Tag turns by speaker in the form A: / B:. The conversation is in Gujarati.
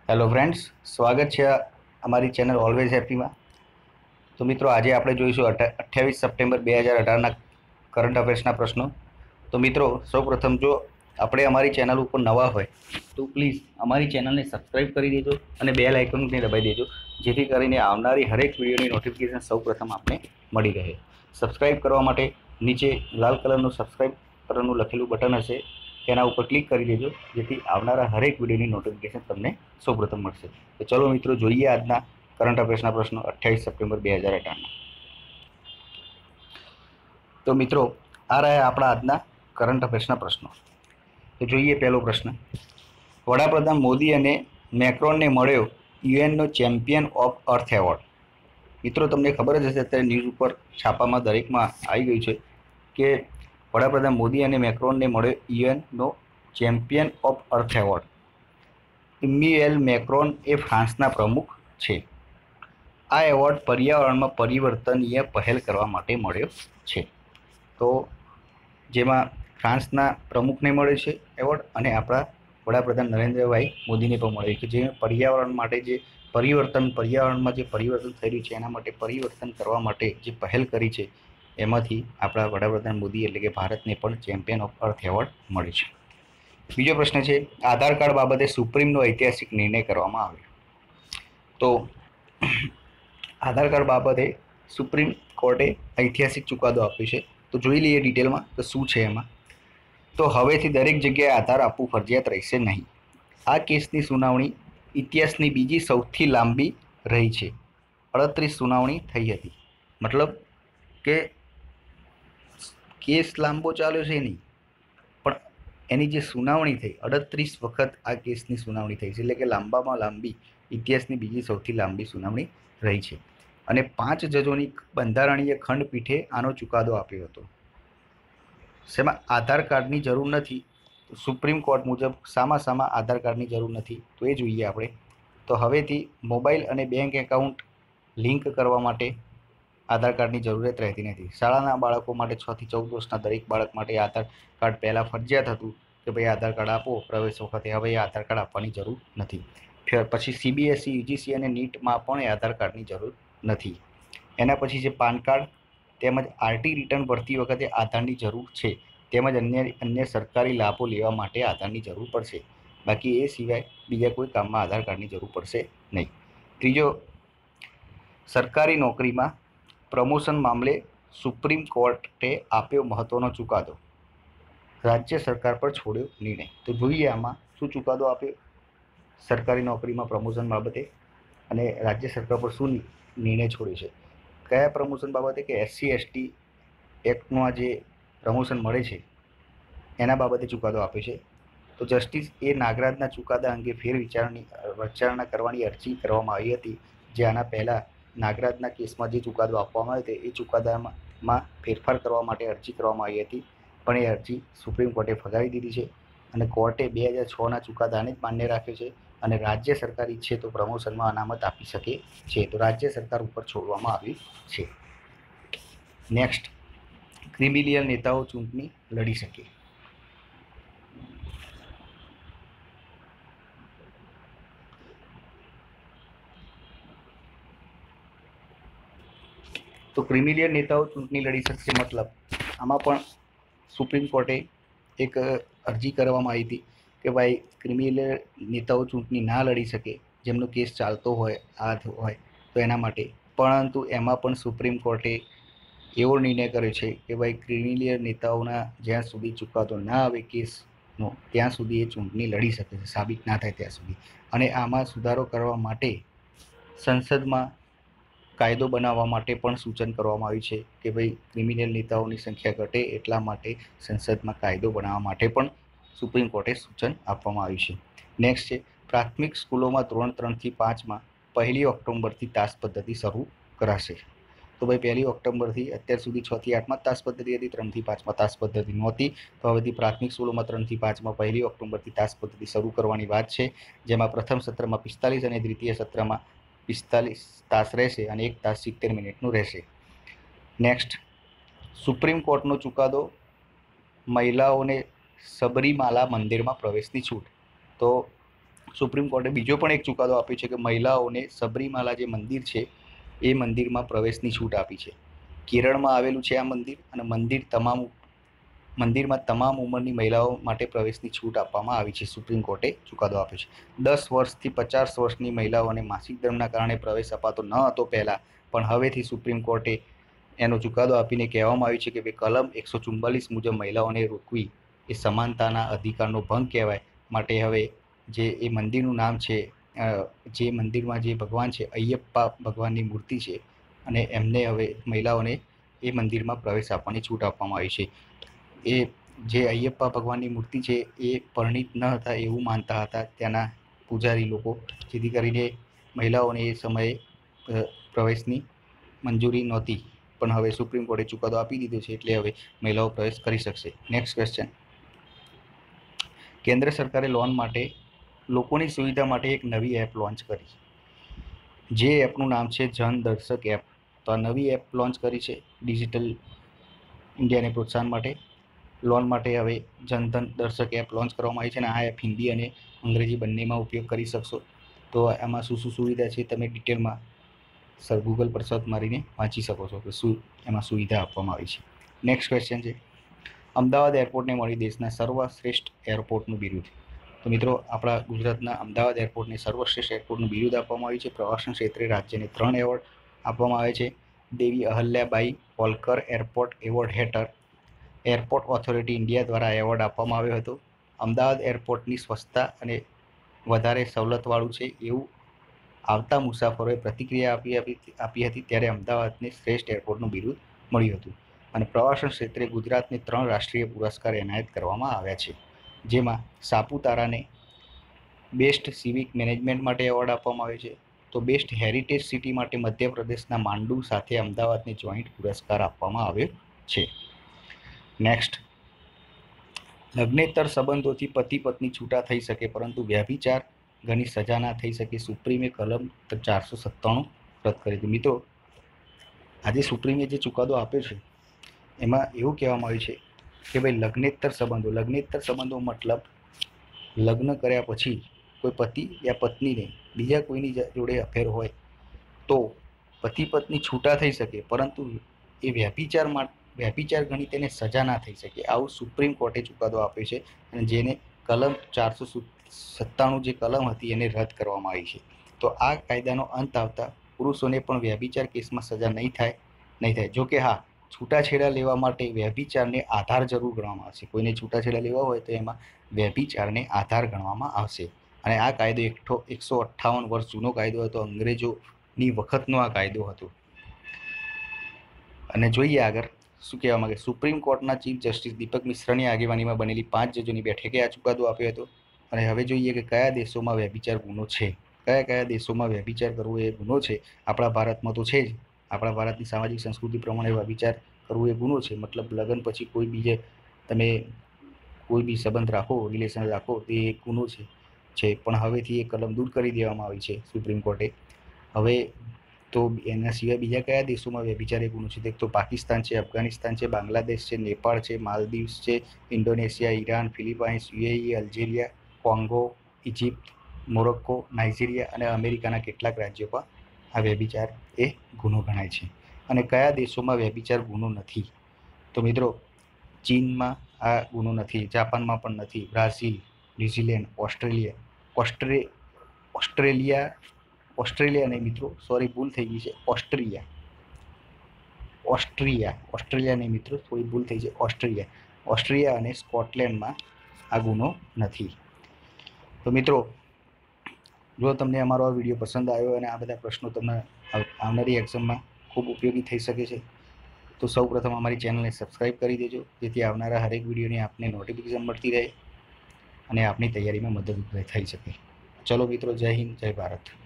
A: હેલો ફ્રેન્ડ્સ, સ્વાગત છે અમારી ચેનલ ઓલવેઝ હેપીમાં. તો મિત્રો, આજે આપણે જોઈશું 28 સપ્ટેમ્બર 2018ના કરંટ અફેર્સના પ્રશ્નો. તો મિત્રો, સૌપ્રથમ જો આપણે અમારી ચેનલ ઉપર નવા હોય તો પ્લીઝ અમારી ચેનલને સબસ્ક્રાઈબ કરી દેજો અને બેલ આઇકનને દબાવી દેજો, જેથી કરીને આવનારી હરેક વિડીયોની નોટિફિકેશન સૌપ્રથમ આપને મળી રહે. સબસ્ક્રાઈબ કરવા માટે નીચે લાલ કલરનું સબસ્ક્રાઈબ કરવાનું લખેલું બટન હશે, તેના ઉપર ક્લિક કરી દેજો, જેથી આવનારા હરેક વિડીયોની નોટિફિકેશન તમને સૌપ્રથમ મળશે. તો ચલો મિત્રો, જોઈએ આજના કરંટ અફેર્સના પ્રશ્નો 28 સપ્ટેમ્બર 2018ના. તો મિત્રો, આ રહ્યા આપણા આજના કરંટ અફેર્સના પ્રશ્નો. તો જોઈએ પહેલો પ્રશ્ન. વડાપ્રધાન મોદી અને મેક્રોનને મળ્યો યુએનનો ચેમ્પિયન ઓફ અર્થ એવોર્ડ. મિત્રો, તમને ખબર જ હશે, અત્યારે ન્યૂઝ ઉપર છાપામાં દરેકમાં આવી ગયું છે કે વડાપ્રધાન મોદી અને મેક્રોનને મળ્યો યુએનનો champion of earth award. Emmanuel Macron એ ફ્રાન્સના પ્રમુખ છે. આ એવોર્ડ પર્યાવરણમાં પરિવર્તનીય પહેલ કરવા માટે મળ્યો છે. તો જેમાં ફ્રાન્સના પ્રમુખને મળે છે એવોર્ડ, અને આપણા વડાપ્રધાન નરેન્દ્રભાઈ મોદીને પણ મળે છે, જે પર્યાવરણ માટે જે પર્યાવરણમાં જે પરિવર્તન થઈ રહ્યું છે એના માટે પરિવર્તન કરવા માટે જે પહેલ કરી છે, એમાંથી આપણા વડાપ્રધાન મોદી એટલે કે ભારતને પણ ચેમ્પિયન ઓફ અર્થ એવોર્ડ મળે છે. બીજો પ્રશ્ન છે, આધાર કાર્ડ બાબતે સુપ્રીમનો ઐતિહાસિક નિર્ણય કરવામાં આવ્યો. તો આધાર કાર્ડ બાબતે સુપ્રીમ કોર્ટે ઐતિહાસિક ચુકાદો આપ્યો છે. તો જોઈ લઈએ ડિટેલમાં તો શું છે એમાં. તો હવેથી દરેક જગ્યાએ આધાર આપવું ફરજિયાત રહેશે નહીં. આ કેસની સુનાવણી ઇતિહાસની બીજી સૌથી લાંબી રહી છે. 38 સુનાવણી થઈ હતી. મતલબ કે કેસ લાંબો ચાલ્યો છે નહીં, પણ એની જે સુનાવણી થઈ 38 વખત આ કેસની સુનાવણી થઈ છે, એટલે કે લાંબામાં લાંબી, ઇતિહાસની બીજી સૌથી લાંબી સુનાવણી રહી છે. અને 5 જજોની બંધારણીય ખંડપીઠે આનો ચુકાદો આપ્યો હતો. શેમાં આધાર કાર્ડની જરૂર નથી? સુપ્રીમ કોર્ટ મુજબ શામાં આધાર કાર્ડની જરૂર નથી, તો એ જોઈએ આપણે. તો હવેથી મોબાઈલ અને બેંક એકાઉન્ટ લિંક કરવા માટે આધાર કાર્ડની જરૂરિયાત રહેતી નથી. શાળાના બાળકો માટે 6 થી 14 વર્ષના દરેક બાળક માટે આધાર કાર્ડ પહેલાં ફરજિયાત હતું કે ભાઈ આધાર કાર્ડ આપો પ્રવેશ વખતે. હવે એ આધાર કાર્ડ આપવાની જરૂર નથી. પછી CBSE, UGC અને નીટમાં પણ એ આધાર કાર્ડની જરૂર નથી. એના પછી જે પાન કાર્ડ તેમજ RT રિટર્ન ભરતી વખતે આધારની જરૂર છે, તેમજ અન્ય સરકારી લાભો લેવા માટે આધારની જરૂર પડશે. બાકી એ સિવાય બીજા કોઈ કામમાં આધાર કાર્ડની જરૂર પડશે નહીં. ત્રીજો, સરકારી નોકરીમાં પ્રમોશન મામલે સુપ્રીમ કોર્ટે આપ્યો મહત્વનો ચુકાદો. રાજ્ય સરકાર પર છોડ્યો નિર્ણય. તો જોઈએ આમાં શું ચુકાદો આપ્યો સરકારી નોકરીમાં પ્રમોશન બાબતે, અને રાજ્ય સરકાર પર શું નિર્ણય છોડ્યો છે. કયા પ્રમોશન બાબતે? કે SC/ST એક્ટમાં જે પ્રમોશન મળે છે એના બાબતે ચુકાદો આપ્યો છે. તો જસ્ટિસ એ નાગરાજના ચુકાદા અંગે વિચારણા કરવાની અરજી કરવામાં આવી હતી, જે આના પહેલાં નાગરાજના કેસમાં જે ચુકાદો આપવામાં આવ્યો હતો એ ચુકાદામાં ફેરફાર કરવા માટે અરજી કરવામાં આવી હતી, પણ એ અરજી સુપ્રીમ કોર્ટે ફગાવી દીધી છે. અને કોર્ટે 2006ના ચુકાદાને જ માન્ય રાખ્યો છે, અને રાજ્ય સરકાર ઈચ્છે તો પ્રમોશનમાં અનામત આપી શકે છે. તો રાજ્ય સરકાર ઉપર છોડવામાં આવ્યું છે. નેક્સ્ટ, ક્રિમિલિયન નેતાઓ ચૂંટણી લડી શકે. તો ક્રિમિલિયન નેતાઓ ચૂંટણી લડી શકશે, મતલબ આમાં પણ સુપ્રીમ કોર્ટે એક અરજી કરવામાં આવી હતી કે ભાઈ ક્રિમિલિયન નેતાઓ ચૂંટણી ના લડી શકે, જેમનો કેસ ચાલતો હોય તો એના માટે. પરંતુ એમાં પણ સુપ્રીમ કોર્ટે એવો નિર્ણય કર્યો છે કે ભાઈ ક્રિમિલિયન નેતાઓના જ્યાં સુધી ચુકાદો ના આવે કેસનો, ત્યાં સુધી એ ચૂંટણી લડી શકે છે, સાબિત ના થાય ત્યાં સુધી. અને આમાં સુધારો કરવા માટે સંસદમાં કાયદો બનાવવા માટે પણ સૂચન કરવામાં આવ્યું છે કે ભાઈ ક્રિમિનલ નેતાઓની સંખ્યા ઘટે એટલા માટે સંસદમાં કાયદો બનાવવા માટે પણ સુપ્રીમ કોર્ટે સૂચન આપવામાં આવ્યું છે. નેક્સ્ટ છે, પ્રાથમિક સ્કૂલોમાં ધોરણ 3 થી 5માં 1 ઓક્ટોબરથી તાસ પદ્ધતિ શરૂ કરાશે. તો ભાઈ 1 ઓક્ટોબરથી અત્યાર સુધી 6 થી 8માં તાસ પદ્ધતિ હતી, 3 થી 5માં તાસ પદ્ધતિ નહોતી. તો હવેથી પ્રાથમિક સ્કૂલોમાં 3 થી 5માં 1 ઓક્ટોબરથી તાસ પદ્ધતિ શરૂ કરવાની વાત છે, જેમાં પ્રથમ સત્રમાં 45 અને દ્વિતીય સત્રમાં 45 તાસ રહેશે અને 1 તાસ 70 મિનિટનું રહેશે. નેક્સ્ટ, સુપ્રીમ કોર્ટનો ચુકાદો, મહિલાઓને સબરીમાલા મંદિરમાં પ્રવેશની છૂટ. તો સુપ્રીમ કોર્ટે બીજો પણ એક ચુકાદો આપ્યો છે કે મહિલાઓને સબરીમાલા જે મંદિર છે એ મંદિરમાં પ્રવેશની છૂટ આપી છે. કેરળમાં આવેલું છે આ મંદિર, અને મંદિરમાં તમામ ઉંમરની મહિલાઓ માટે પ્રવેશની છૂટ આપવામાં આવી છે. સુપ્રીમ કોર્ટે ચુકાદો આપ્યો છે. 10 વર્ષથી 50 વર્ષની મહિલાઓને માસિક ધર્મના કારણે પ્રવેશ અપાતો ન હતો પહેલાં, પણ હવેથી સુપ્રીમ કોર્ટે એનો ચુકાદો આપીને કહેવામાં આવ્યું છે કે કલમ 144 મુજબ મહિલાઓને રોકવી એ સમાનતાના અધિકારનો ભંગ કહેવાય. માટે હવે જે એ મંદિરનું નામ છે, જે મંદિરમાં જે ભગવાન છે અયપ્પા ભગવાનની મૂર્તિ છે, અને એમને હવે મહિલાઓને એ મંદિરમાં પ્રવેશ આપવાની છૂટ આપવામાં આવી છે. એ જે અયપ્પા ભગવાનની મૂર્તિ છે એ પરિણીત ન હતા એવું માનતા હતા ત્યાંના પૂજારી લોકો, જેથી કરીને મહિલાઓને એ સમયે પ્રવેશની મંજૂરી નહોતી. પણ હવે સુપ્રીમ કોર્ટે ચુકાદો આપી દીધો છે એટલે હવે મહિલાઓ પ્રવેશ કરી શકશે. Next question. કેન્દ્ર સરકારે લોકોની સુવિધા માટે એક નવી એપ લોન્ચ કરી. જે એપનું નામ છે જન દર્શક એપ. તો આ નવી એપ લોન્ચ કરી છે ડિજિટલ ઇન્ડિયાને પ્રોત્સાહન માટે. લોન માટે હવે જનધન દર્શક એપ લોન્ચ કરવામાં આવી છે, અને આ એપ હિન્દી અને અંગ્રેજી બંનેમાં ઉપયોગ કરી શકશો. તો આમાં શું શું સુવિધા છે તમે ડિટેલમાં ગૂગલ પર સર્ચ મારીને વાંચી શકો છો કે શું એમાં સુવિધા આપવામાં આવી છે. નેક્સ્ટ ક્વેશ્ચન છે, અમદાવાદ એરપોર્ટને મળી દેશના સર્વશ્રેષ્ઠ એરપોર્ટનું બિરુદ. તો મિત્રો, આપણા ગુજરાતના અમદાવાદ એરપોર્ટને સર્વશ્રેષ્ઠ એરપોર્ટનું બિરુદ આપવામાં આવ્યું છે. પ્રવાસન ક્ષેત્રે રાજ્યને 3 એવોર્ડ આપવામાં આવે છે. દેવી અહલ્યાબાઈ હોલકર એરપોર્ટ એવોર્ડ હેઠળ એરપોર્ટ ઓથોરિટી ઇન્ડિયા દ્વારા એવોર્ડ આપવામાં આવ્યો હતો. અમદાવાદ એરપોર્ટની સ્વચ્છતા અને વધારે સવલતવાળું છે એવું આવતા મુસાફરોએ પ્રતિક્રિયા આપી હતી, ત્યારે અમદાવાદને શ્રેષ્ઠ એરપોર્ટનું બિરુદ મળ્યું હતું. અને પ્રવાસન ક્ષેત્રે ગુજરાતને 3 રાષ્ટ્રીય પુરસ્કાર એનાયત કરવામાં આવ્યા છે, જેમાં સાપુતારાને બેસ્ટ સિવિક મેનેજમેન્ટ માટે એવોર્ડ આપવામાં આવ્યો છે. તો બેસ્ટ હેરિટેજ સિટી માટે મધ્યપ્રદેશના માંડુ સાથે અમદાવાદને જોઈન્ટ પુરસ્કાર આપવામાં આવ્યો છે. નેક્સ્ટ, લગ્નેતર સંબંધોથી પતિ પત્ની છૂટા થઈ શકે, પરંતુ વ્યભિચાર ઘણી સજા ના થઈ શકે. સુપ્રીમે કલમ 497 રદ કરી હતી. મિત્રો, આજે સુપ્રીમે જે ચુકાદો આપ્યો છે એમાં એવું કહેવામાં આવ્યું છે કે ભાઈ લગ્નેતર સંબંધો મતલબ લગ્ન કર્યા પછી કોઈ પતિ યા પત્નીને બીજા કોઈની જોડે અફેર હોય તો પતિ પત્ની છૂટા થઈ શકે, પરંતુ એ વ્યભિચાર ગણી તેને સજા ના થઈ શકે. આવું સુપ્રીમ કોર્ટે ચુકાદો આપ્યો છે, અને જેને કલમ 497 જે કલમ હતી એને રદ કરવામાં આવી છે. તો આ કાયદાનો અંત આવતા પુરુષોને પણ વ્યભિચાર કેસમાં સજા નહીં થાય. જો કે હા, છૂટાછેડા લેવા માટે વ્યભિચારને આધાર જરૂર ગણવામાં આવશે. કોઈને છૂટાછેડા લેવા હોય તો એમાં વ્યભિચારને આધાર ગણવામાં આવશે. અને આ કાયદો 158 વર્ષ જૂનો કાયદો હતો. અંગ્રેજોની વખતનો આ કાયદો હતો. અને જોઈએ આગળ શું કહેવા માંગે. સુપ્રીમ કોર્ટના ચીફ જસ્ટિસ દીપક મિશ્રાની આગેવાનીમાં બનેલી 5 જજોની બેઠકે આ ચુકાદો આપ્યો હતો. અને હવે જોઈએ કે કયા દેશોમાં વ્યભિચાર ગુનો છે, કયા દેશોમાં વ્યભિચાર કરવો એ ગુનો છે. આપણા ભારતમાં તો છે જ. આપણા ભારતની સામાજિક સંસ્કૃતિ પ્રમાણે વ્યભિચાર કરવું એ ગુનો છે. મતલબ લગ્ન પછી તમે કોઈ બી સંબંધ રાખો, રિલેશન રાખો, તે એક ગુનો છે. પણ હવેથી એ કલમ દૂર કરી દેવામાં આવી છે સુપ્રીમ કોર્ટે. હવે તો એના સિવાય બીજા કયા દેશોમાં વ્યભિચાર એ ગુનો છે? તો પાકિસ્તાન છે, અફઘાનિસ્તાન છે, બાંગ્લાદેશ છે, નેપાળ છે, માલદીવ્સ છે, Indonesia, Iran, Philippines, UAE, Algeria, Congo, Egypt, Morocco, Nigeria અને અમેરિકાના કેટલાક રાજ્યોમાં આ વ્યભિચાર એ ગુનો ગણાય છે. અને કયા દેશોમાં વ્યભિચાર ગુનો નથી? તો મિત્રો, ચીનમાં આ ગુનો નથી, જાપાનમાં પણ નથી, બ્રાઝિલ, ન્યુઝીલેન્ડ, ઓસ્ટ્રેલિયા નહીં મિત્રો, સોરી ભૂલ થઈ ગઈ છે, ઓસ્ટ્રેલિયા નહીં મિત્રો, થોડી ભૂલ થઈ છે, ઓસ્ટ્રેલિયા અને સ્કોટલેન્ડમાં આ ગુનો નથી. તો મિત્રો, જો તમને અમારો આ વિડીયો પસંદ આવ્યો અને આ બધા પ્રશ્નો તમને આવનારી એક્ઝામમાં ખૂબ ઉપયોગી થઈ શકે છે, તો સૌપ્રથમ અમારી ચેનલને સબસ્ક્રાઈબ કરી દેજો, જેથી આવનારા હરેક વિડીયોની આપને નોટિફિકેશન મળતી રહે અને આપની તૈયારીમાં મદદરૂપ થઈ શકે. ચલો મિત્રો, જય હિન્દ, જય ભારત.